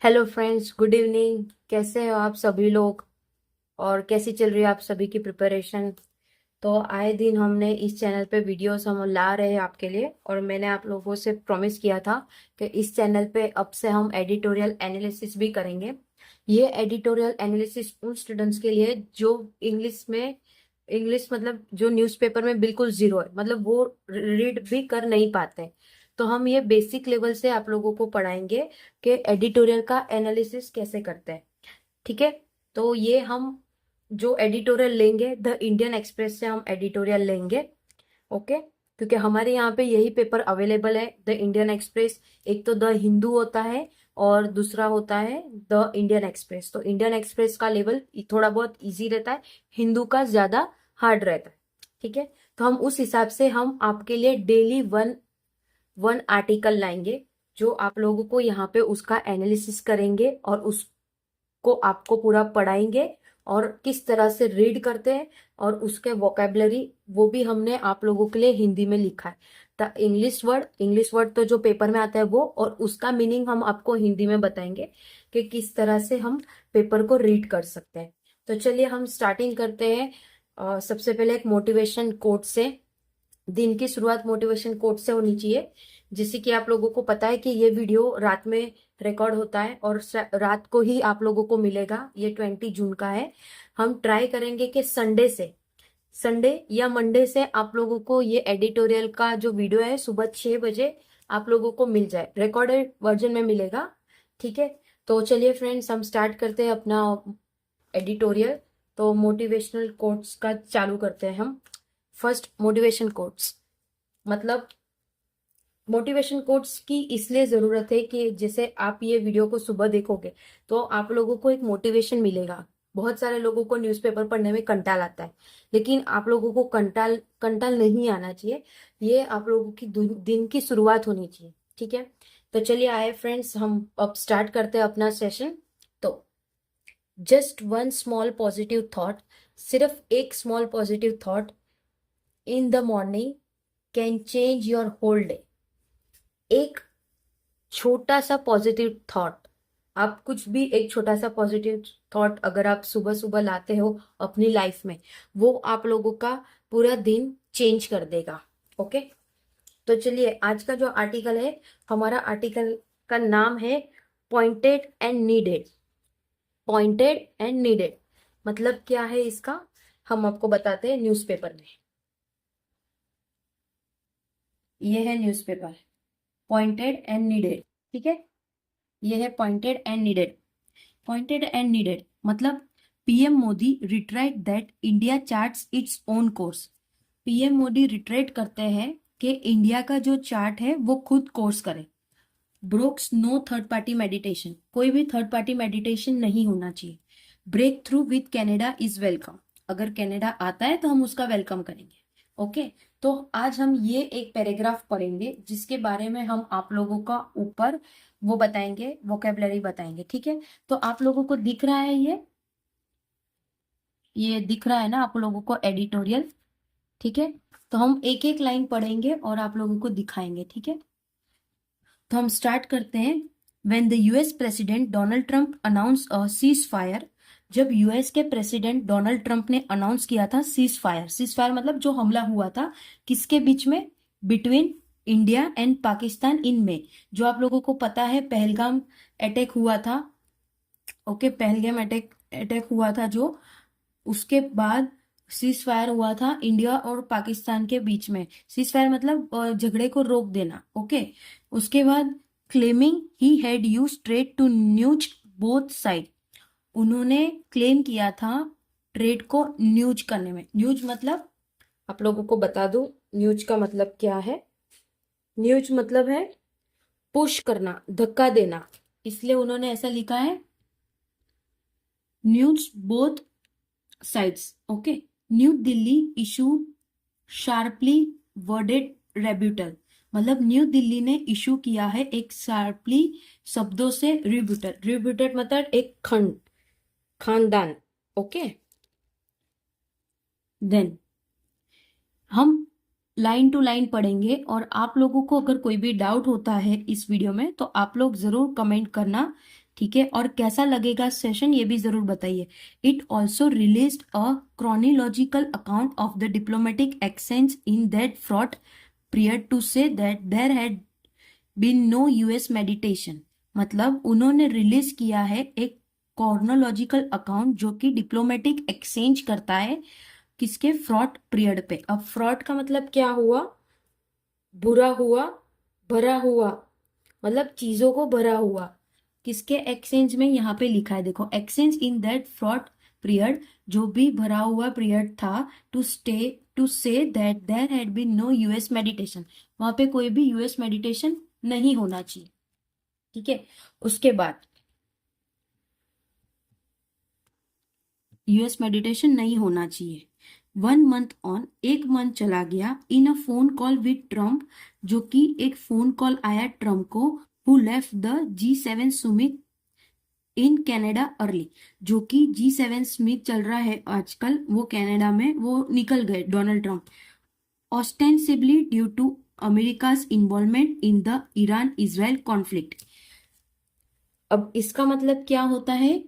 Hello friends, good evening. कैसे हो आप सभी लोग और कैसी चल रही है आप सभी की प्रिपरेशन? तो आए दिन हमने इस चैनल पे वीडियोस हम ला रहे हैं आपके लिए, और मैंने आप लोगों से प्रॉमिस किया था कि इस चैनल पे अब से हम एडिटोरियल एनालिसिस भी करेंगे। ये एडिटोरियल एनालिसिस उन स्टूडेंट्स के लिए जो इंग्लिश मतलब जो न्यूज़पेपर में बिल्कुल जीरो है, मतलब वो रीड भी कर नहीं पाते। तो हम ये बेसिक लेवल से आप लोगों को पढ़ाएंगे कि एडिटोरियल का एनालिसिस कैसे करते हैं। ठीक है। तो ये हम जो एडिटोरियल लेंगे, द इंडियन एक्सप्रेस से हम एडिटोरियल लेंगे। ओके। क्योंकि हमारे यहाँ पे यही पेपर अवेलेबल है, द इंडियन एक्सप्रेस। एक तो द हिंदू होता है और दूसरा होता है द इंडियन एक्सप्रेस। तो इंडियन एक्सप्रेस का लेवल थोड़ा बहुत इजी रहता है, हिंदू का ज्यादा हार्ड रहता है। ठीक है। तो हम उस हिसाब से हम आपके लिए डेली वन वन आर्टिकल लाएंगे, जो आप लोगों को यहाँ पे उसका एनालिसिस करेंगे और उसको आपको पूरा पढ़ाएंगे और किस तरह से रीड करते हैं, और उसके वोकेबलरी वो भी हमने आप लोगों के लिए हिंदी में लिखा है। द इंग्लिश वर्ड तो जो पेपर में आता है वो, और उसका मीनिंग हम आपको हिंदी में बताएंगे कि किस तरह से हम पेपर को रीड कर सकते हैं। तो चलिए हम स्टार्टिंग करते हैं। सबसे पहले एक मोटिवेशन कोट से। दिन की शुरुआत मोटिवेशन कोट से होनी चाहिए। जैसे कि आप लोगों को पता है कि ये वीडियो रात में रिकॉर्ड होता है और रात को ही आप लोगों को मिलेगा। ये 20 जून का है। हम ट्राई करेंगे कि संडे या मंडे से आप लोगों को ये एडिटोरियल का जो वीडियो है सुबह 6 बजे आप लोगों को मिल जाए, रिकॉर्डेड वर्जन में मिलेगा। ठीक है। तो चलिए फ्रेंड्स, हम स्टार्ट करते हैं अपना एडिटोरियल। तो मोटिवेशनल कोट्स का चालू करते हैं हम। First, motivation quotes. मतलब मोटिवेशन कोट्स की इसलिए जरूरत है कि जैसे आप ये वीडियो को सुबह देखोगे तो आप लोगों को एक मोटिवेशन मिलेगा। बहुत सारे लोगों को न्यूज़पेपर पढ़ने में कंटाल आता है, लेकिन आप लोगों को कंटाल कंटाल नहीं आना चाहिए। ये आप लोगों की दिन की शुरुआत होनी चाहिए। ठीक है। तो चलिए आए फ्रेंड्स, हम अब स्टार्ट करते हैं अपना सेशन। तो just one small positive thought, सिर्फ एक small positive thought in the morning can change your whole day. एक छोटा सा पॉजिटिव थॉट, आप कुछ भी एक छोटा सा पॉजिटिव थॉट अगर आप सुबह सुबह लाते हो अपनी लाइफ में, वो आप लोगों का पूरा दिन चेंज कर देगा। ओके। तो चलिए आज का जो आर्टिकल है, हमारा आर्टिकल का नाम है pointed and needed. Pointed and needed मतलब क्या है इसका, हम आपको बताते हैं न्यूज़पेपर में। ये है न्यूज़पेपर, पॉइंटेड एंड नीडेड। ठीक है। ये है pointed and needed. Pointed and needed मतलब PM Modi reiterate that India charts its own course. PM Modi reiterate करते हैं कि इंडिया का जो चार्ट है वो खुद कोर्स करे। ब्रोक्स नो थर्ड पार्टी मेडिटेशन, कोई भी थर्ड पार्टी मेडिटेशन नहीं होना चाहिए। Breakthrough with Canada is welcome, अगर कनाडा आता है तो हम उसका वेलकम करेंगे। ओके। तो आज हम ये एक पैराग्राफ पढ़ेंगे जिसके बारे में हम आप लोगों का ऊपर वो बताएंगे, वोकेबलरी बताएंगे। ठीक है। तो आप लोगों को दिख रहा है, ये दिख रहा है ना आप लोगों को एडिटोरियल? ठीक है। तो हम एक एक लाइन पढ़ेंगे और आप लोगों को दिखाएंगे। ठीक है। तो हम स्टार्ट करते हैं। When the US president Donald Trump announce a cease fire, जब यूएस के प्रेसिडेंट डोनाल्ड ट्रंप ने अनाउंस किया था सीज फायर। सीज फायर मतलब जो हमला हुआ था किसके बीच में, बिटवीन इंडिया एंड पाकिस्तान इन में। जो आप लोगों को पता है पहलगाम अटैक हुआ था। ओके। पहलगाम अटैक अटैक हुआ था जो, उसके बाद सीज फायर हुआ था इंडिया और पाकिस्तान के बीच में। सीज फायर मतलब झगड़े को रोक देना। ओके। उसके बाद claiming he had used trade to news both side, उन्होंने क्लेम किया था ट्रेड को न्यूज करने में। न्यूज मतलब आप लोगों को बता दूं, न्यूज का मतलब क्या है। न्यूज मतलब है पुश करना, धक्का देना, इसलिए उन्होंने ऐसा लिखा है news both sides. Okay. New Delhi issue sharply worded rebuttal, मतलब न्यू दिल्ली ने इशू किया है एक शार्पली शब्दों से रिब्यूटल। रिब्यूटल मतलब एक खानदान। ओके। देन हम लाइन टू लाइन पढ़ेंगे और आप लोगों को अगर कोई भी डाउट होता है इस वीडियो में तो आप लोग जरूर कमेंट करना। ठीक है, और कैसा लगेगा सेशन ये भी जरूर बताइए। It also released a chronological account of the diplomatic exchange in that fraught period to say that there had been no US meditation. मतलब उन्होंने रिलीज किया है एक कॉर्नोलॉजिकल अकाउंट जो कि डिप्लोमेटिक एक्सचेंज करता है किसके, फ्रॉड पीरियड पे। अब फ्रॉड का मतलब क्या हुआ, बुरा हुआ, भरा हुआ, मतलब चीजों को भरा हुआ। किसके एक्सचेंज में, यहाँ पे लिखा है देखो, exchange in that fraught period, जो भी भरा हुआ पीरियड था, to say that there had been no US meditation, वहां पे कोई भी यूएस मेडिटेशन नहीं होना चाहिए। ठीक है, उसके बाद यूएस मेडिटेशन नहीं होना चाहिए। 1 मंथ ऑन, 1 मंथ चला गया, in a phone call with Trump, जो कि एक फोन कॉल आया ट्रम्प को, who left the G7 summit in Canada early, जो कि G7 समिट चल रहा है आजकल, वो कनाडा में वो निकल गए Donald Trump, ostensibly due to America's involvement in the Iran Israel conflict. अब इसका मतलब क्या होता है,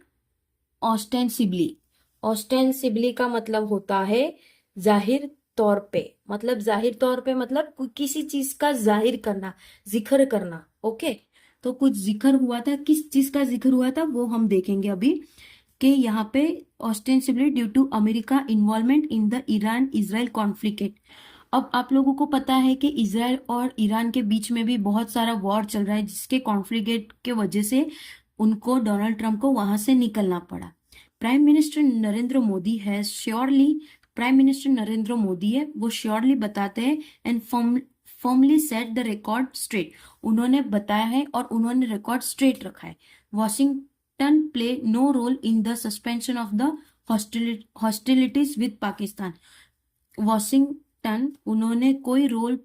ऑस्टेंसिबली। ऑस्टेंसिबली का मतलब होता है जाहिर तौर पे, मतलब जाहिर तौर पे मतलब किसी चीज का जाहिर करना, जिक्र करना। ओके, तो कुछ जिक्र हुआ था, किस चीज का जिक्र हुआ था वो हम देखेंगे अभी, कि यहाँ पे ostensibly due to America involvement in the Iran Israel conflict. अब आप लोगों को पता है कि इजराइल और ईरान के बीच में भी बहुत सारा वॉर चल रहा है, जिसके कॉन्फ्लिक्ट के वजह से उनको, डोनाल्ड ट्रंप को वहां से निकलना पड़ा। प्राइम मिनिस्टर नरेंद्र मोदी है surely, prime minister Narendra Modi है वो श्योरली बताते हैं and formally set the record straight, उन्होंने बताया है और उन्होंने रिकॉर्ड स्ट्रेट रखा है। Washington play no role in the suspension of the hostilities with Pakistan. Washington, उन्होंने कोई रोल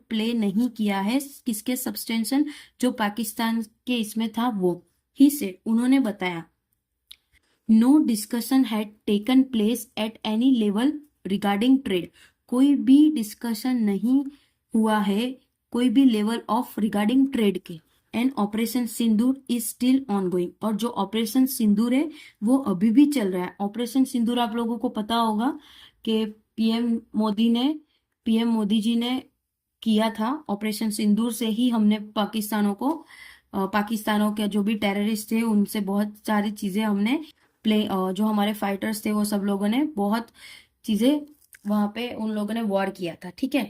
प्ले नहीं किया है किसके सब्सटेंशन, जो पाकिस्तान के इसमें था वो ही से, उन्होंने बताया। No discussion had taken place at any level regarding trade, कोई भी डिस्कशन नहीं हुआ है कोई भी लेवल ऑफ रिगार्डिंग ट्रेड के। And operation Sindoor is still ongoing, और जो ऑपरेशन सिंदूर है वो अभी भी चल रहा है। ऑपरेशन सिंदूर आप लोगों को पता होगा कि पीएम मोदी जी ने किया था। ऑपरेशन सिंदूर से ही हमने पाकिस्तानों के जो भी टेररिस्ट थे उनसे बहुत सारी चीजें हमने जो हमारे फाइटर्स थे वो सब लोगों ने बहुत चीजें वहां पे उन लोगों ने वॉर किया था। ठीक है,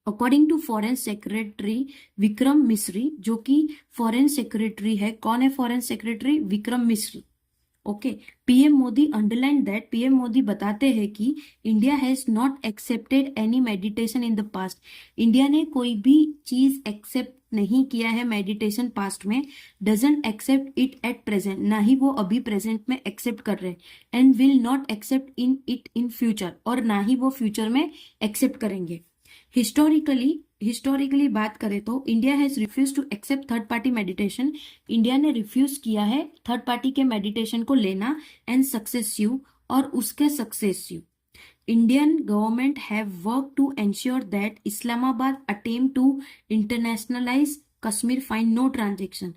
according to foreign secretary Vikram Misri, जो कि फॉरेन सेक्रेटरी है, कौन है foreign secretary, Vikram Misri. Okay, PM Modi underline that, PM Modi बताते हैं कि India has not accepted any meditation in the past, India ने कोई भी चीज एक्सेप्ट नहीं किया है मेडिटेशन पास्ट में, doesn't accept it at present, ना ही वो अभी प्रेजेंट में एक्सेप्ट कर रहे हैं, and will not accept in it in future, और ना ही वो फ्यूचर में एक्सेप्ट करेंगे। हिस्टोरिकली बात करें तो India has refuse to accept third party meditation, India ने रिफ्यूज किया है थर्ड पार्टी के मेडिटेशन को लेना, एंड सक्सेसिव, और उसके successive. Indian government have work to ensure that Islamabad attempt to internationalise Kashmir find no transaction.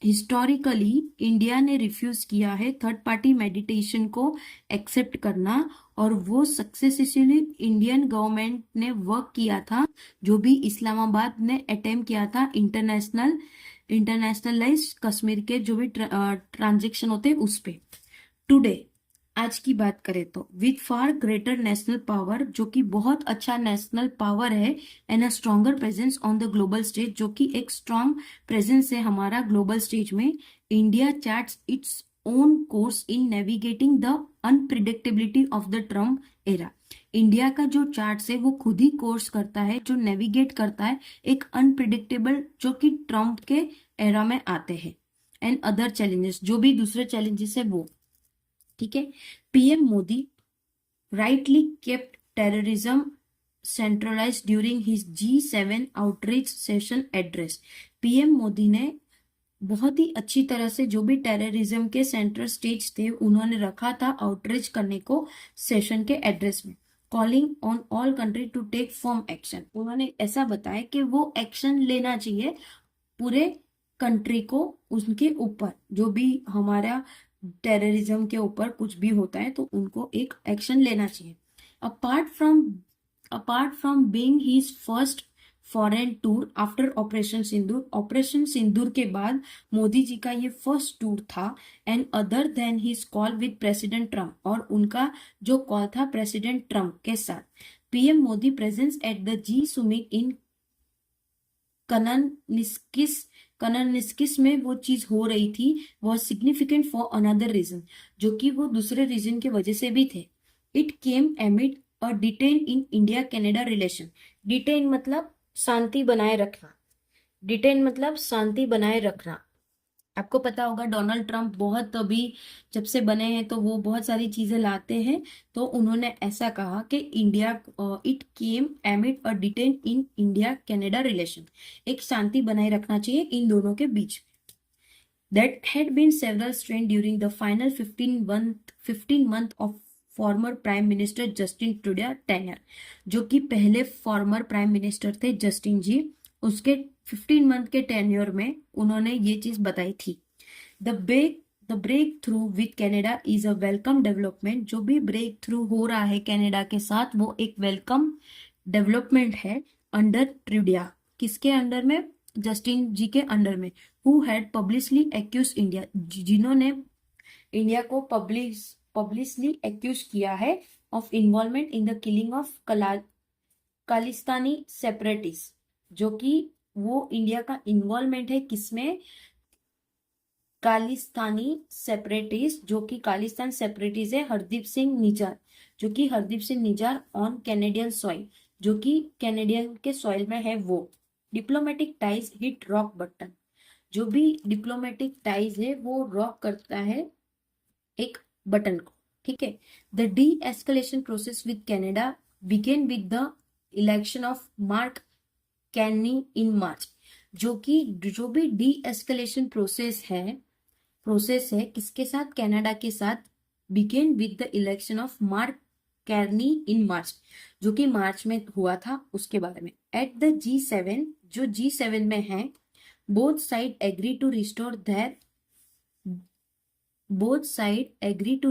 Historically India ने refuse किया है थर्ड पार्टी मेडिटेशन को एक्सेप्ट करना, और वो सक्सेसफुली इंडियन गवर्नमेंट ने वर्क किया था, जो भी इस्लामाबाद ने अटेम्प्ट किया था इंटरनेशनलाइज कश्मीर के जो भी ट्रांजेक्शन होते उस पे। टुडे, आज की बात करें तो, with far greater national power, जो कि बहुत अच्छा नेशनल पावर है, and a stronger presence on the global stage, जो कि एक स्ट्रॉन्ग प्रेजेंस है हमारा ग्लोबल स्टेज में, India charts its own course in navigating the unpredictability of the Trump era. India का जो चार्ट है वो खुद ही कोर्स करता है, जो नेविगेट करता है एक अनप्रिडिक्टेबल, जो कि ट्रम्प के एरा में आते हैं, एंड अदर चैलेंजेस, जो भी दूसरे चैलेंजेस है वो। ठीक है, PM Modi rightly kept terrorism centralise during his G7 outreach session address. PM Modi ने बहुत ही अच्छी तरह से जो भी टेररिज्म के सेंट्रल स्टेज थे उन्होंने रखा था आउटरीच करने को सेशन के एड्रेस में। Calling on all country to take firm action. उन्होंने ऐसा बताया कि वो एक्शन लेना चाहिए पूरे कंट्री को, उनके ऊपर जो भी हमारा टेररिज्म के ऊपर कुछ भी होता है तो उनको एक एक्शन लेना चाहिए। Apart from being his first foreign tour after operation Sindoor के बाद मोदी जी का ये फर्स्ट टूर था। And other than his call with President Trump, और उनका जो कॉल था प्रेसिडेंट ट्रम्प के साथ। PM Modi presence at the G summit in Kananaskis में वो चीज हो रही थी, was significant for another reason, जो कि वो दूसरे रीजन की वजह से भी थे। It came amid a detente in India Canada relation. Detain मतलब शांति बनाए रखना, डिटेन मतलब शांति बनाए रखना। आपको पता होगा डोनाल्ड ट्रंप बहुत अभी जब से बने हैं तो वो बहुत सारी चीजें लाते हैं, तो उन्होंने ऐसा कहा कि India it came amid a detente in India Canada relation, एक शांति बनाए रखना चाहिए इन दोनों के बीच। That had been several strain during the final 15 month of former prime minister Justin Trudeau tenure, जो कि पहले फॉर्मर प्राइम मिनिस्टर थे जस्टिन जी, उसके 15 मंथ के टेन्योर में उन्होंने ये चीज बताई थी। The breakthrough with Canada is a welcome development. जो भी ब्रेक थ्रू हो रहा है कनाडा के साथ वो एक वेलकम डेवलपमेंट है अंडर ट्रूडो। किसके अंडर में? जस्टिन जी के अंडर में। Who had publicly accuse India, जिन्होंने इंडिया को पब्लिकली एक्यूज किया है of involvement in the killing of Khalistani separatist, जो कि वो इंडिया का इन्वॉल्वमेंट है किसमें? खालिस्तानी सेपरेटिस्ट, जो कि खालिस्तान सेपरेटिस्ट है हरदीप सिंह निज्जार, जो कि Hardeep Singh Nijjar on Canadian soil, जो कि कैनेडियन के सॉइल में है वो। Diplomatic ties hit rock button, जो भी डिप्लोमेटिक टाइज है वो रॉक करता है एक बटन को, ठीक है। The de escalation process with Canada began with the election of Mark Carney in March, जो भी डी एस्केलेशन प्रोसेस है किसके साथ? कनाडा के साथ। Began with the election of Mark Carney in March, जो कि मार्च में हुआ था, उसके बारे में। एट द G7, जो G7 में है, both side agree to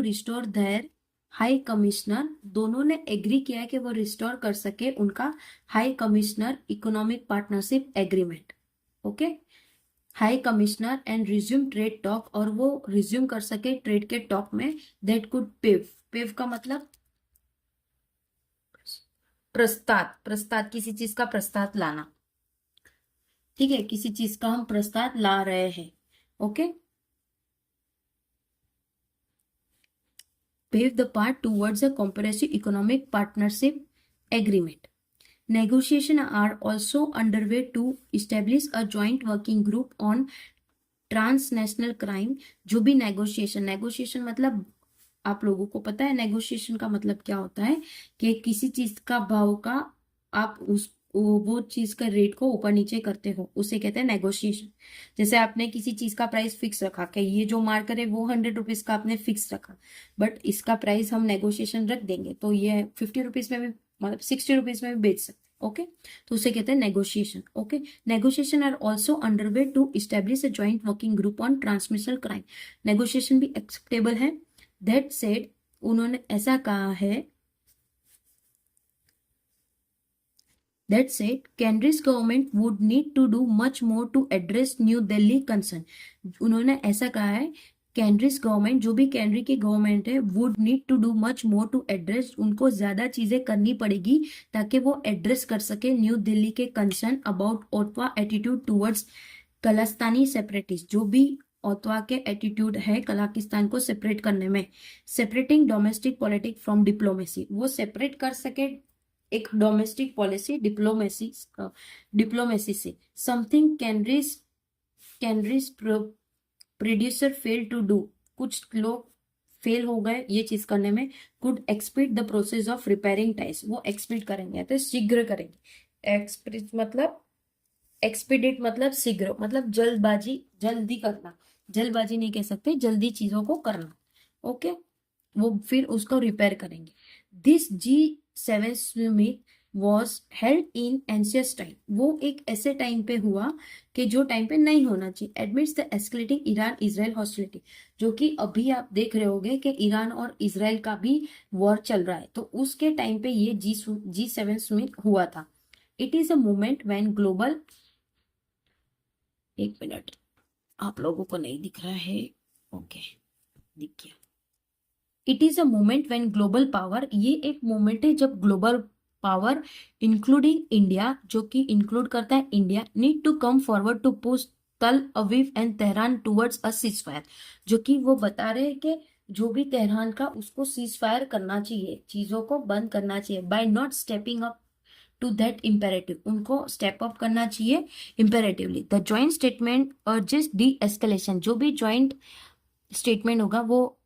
restore their high commissioner, दोनों ने एग्री किया कि वो रिस्टोर कर सके उनका high commissioner economic partnership agreement, okay. High commissioner and resume trade talk, और वो रिज्यूम कर सके ट्रेड के टॉक में। दैट कुड पेव का मतलब प्रस्ताव, किसी चीज का प्रस्ताव लाना, ठीक है, किसी चीज का हम प्रस्ताव ला रहे हैं, okay. pave the path towards a comprehensive economic partnership agreement. Negotiations are also underway to establish a joint working group on transnational crime. जो भी नेगोशिएशन मतलब आप लोगों को पता है नेगोशिएशन का मतलब क्या होता है, कि किसी चीज का भाव का आप वो चीज का रेट को ऊपर नीचे करते हो, उसे कहते हैं नेगोशिएशन। जैसे आपने किसी चीज का प्राइस फिक्स रखा कि ये जो मार्कर है वो 100 रुपीज का आपने फिक्स रखा, बट इसका प्राइस हम नेगोशिएशन रख देंगे तो ये 50 रुपीज में भी, मतलब 60 रुपीज में भी बेच सकते, ओके। तो उसे कहते हैं negotiation, okay. Negotiation are also underway to establish a joint working group on transmissional crime. Negotiation भी एक्सेप्टेबल है। दैट सेड, उन्होंने ऐसा कहा है, that said, Canada's government would need to do much more to address New Delhi concern. उन्होंने ऐसा कहा है, कैनरीज गवर्नमेंट, जो भी कैनरी की गवर्नमेंट है, would need to do much more to address, उनको ज्यादा चीजें करनी पड़ेगी ताकि वो एड्रेस कर सके न्यू दिल्ली के concern about Ottawa attitude towards Khalistani separatist, जो भी ओटवा के एटीट्यूड है कलाकिस्तान को सेपरेट करने में। Separating domestic politic from diplomacy, वो सेपरेट कर सके एक डोमेस्टिक पॉलिसी डिप्लोमेसी से। Something Carney's producer fail to do, कुछ लोग फेल हो गए ये चीज करने में। Could expedite the process of repairing ties, वो एक्सपीड करेंगे तो शीघ्र करेंगे। एक्सपीडिट मतलब शीघ्र, मतलब जल्दी करना, जल्दबाजी नहीं कह सकते, जल्दी चीजों को करना, ओके। वो फिर उसको रिपेयर करेंगे। This G7 summit was held in ancient time, वो एक ऐसे टाइम पे हुआ कि जो टाइम पे नहीं होना चाहिए, admits the escalating Iran Israel hostility, जो कि अभी आप देख रहे होगे कि ईरान और इजराइल का भी वॉर चल रहा है, तो उसके टाइम पे ये G7 समिट हुआ था। It is a movement when global, एक मिनट, आप लोगों को नहीं दिख रहा है, ओके, दिख गया। It is a moment when global power, ये एक मोमेंट है जब ग्लोबल पावर इंक्लूडिंग इंडिया, जो कि इंक्लूड करता है India, need to come forward to push Tel Aviv and Tehran towards a ceasefire, जो कि वो बता रहे हैं कि जो भी तेहरान का उसको सीज फायर करना चाहिए, चीजों को बंद करना चाहिए, by not stepping up to that imperative, उनको स्टेप अप करना चाहिए imperatively. The joint statement urges de escalation, जो भी ज्वाइंट स्टेटमेंट होगा वो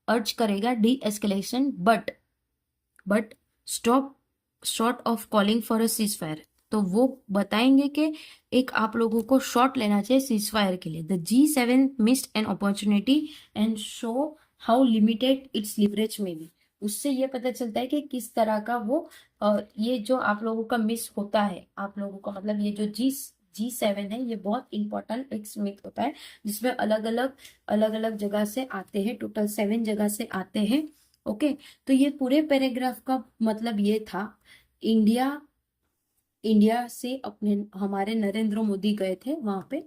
अर्ज करेगा de escalation, but stop short of calling for a ceasefire, तो वो बताएंगे कि एक आप लोगों को शॉट लेना चाहिए सीज फायर के लिए। The G7 missed an opportunity and show how limited it's leverage में भी, उससे ये पता चलता है कि किस तरह का वो ये जो आप लोगों का मिस होता है, आप लोगों का मतलब ये जो G7 है, ये बहुत इंपॉर्टेंट एक समिट होता है जिसमें अलग अलग जगह से आते हैं, टोटल 7 जगह से आते हैं। ओके, तो ये पूरे पैराग्राफ का मतलब ये था, इंडिया इंडिया से अपने हमारे नरेंद्र मोदी गए थे वहां पे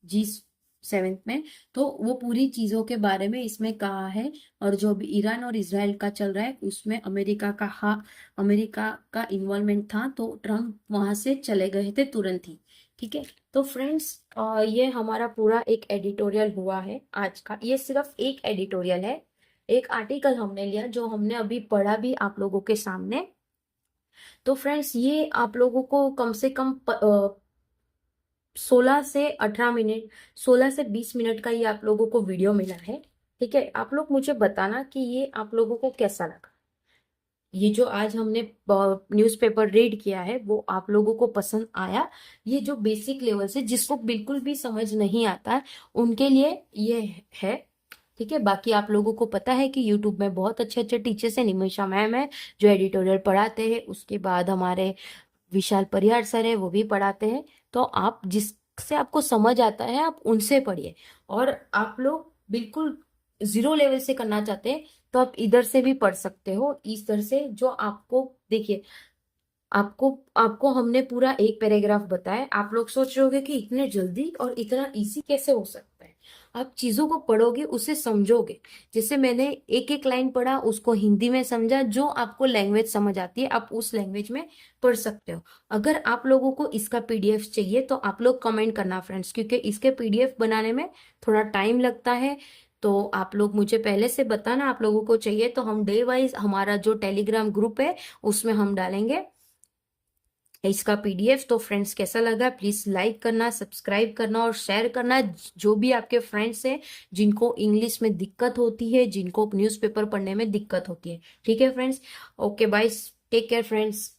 G7 में, तो वो पूरी चीजों के बारे में इसमें कहा है, और जो भी ईरान और इजराइल का चल रहा है उसमें अमेरिका का इन्वॉल्वमेंट था, तो ट्रम्प वहां से चले गए थे तुरंत ही। ठीक है, तो फ्रेंड्स ये हमारा पूरा एक एडिटोरियल हुआ है आज का, ये सिर्फ एक एडिटोरियल है, एक आर्टिकल हमने लिया जो हमने अभी पढ़ा भी आप लोगों के सामने। तो फ्रेंड्स ये आप लोगों को कम से कम 16 से 18 मिनट, 16 से 20 मिनट का ये आप लोगों को वीडियो मिला है। ठीक है, आप लोग मुझे बताना कि ये आप लोगों को कैसा लगा, ये जो आज हमने न्यूज़पेपर रीड किया है वो आप लोगों को पसंद आया। ये जो बेसिक लेवल से जिसको बिल्कुल भी समझ नहीं आता है उनके लिए ये है। ठीक है, बाकी आप लोगों को पता है कि यूट्यूब में बहुत अच्छे अच्छे टीचर्स हैं, निमिषा मैम है जो एडिटोरियल पढ़ाते हैं, उसके बाद हमारे विशाल परिहार सर है वो भी पढ़ाते हैं, तो आप जिससे आपको समझ आता है आप उनसे पढ़िए। और आप लोग बिल्कुल जीरो लेवल से करना चाहते हैं तो आप इधर से भी पढ़ सकते हो, इधर से जो आपको देखिए, आपको आपको हमने पूरा एक पैराग्राफ बताया, आप लोग सोच रहे होगे कि इतने जल्दी और इतना इजी कैसे हो सकता है, आप चीजों को पढ़ोगे उसे समझोगे, जैसे मैंने एक एक लाइन पढ़ा उसको हिंदी में समझा, जो आपको लैंग्वेज समझ आती है आप उस लैंग्वेज में पढ़ सकते हो। अगर आप लोगों को इसका पीडीएफ चाहिए तो आप लोग कमेंट करना फ्रेंड्स, क्योंकि इसके पीडीएफ बनाने में थोड़ा टाइम लगता है, तो आप लोग मुझे पहले से बताना आप लोगों को चाहिए, तो हम डे वाइज हमारा जो टेलीग्राम ग्रुप है उसमें हम डालेंगे इसका पीडीएफ। तो फ्रेंड्स कैसा लगा प्लीज लाइक करना, सब्सक्राइब करना और शेयर करना, जो भी आपके फ्रेंड्स हैं जिनको इंग्लिश में दिक्कत होती है, जिनको न्यूज़पेपर पढ़ने में दिक्कत होती है। ठीक है friends, okay bye, take care friends.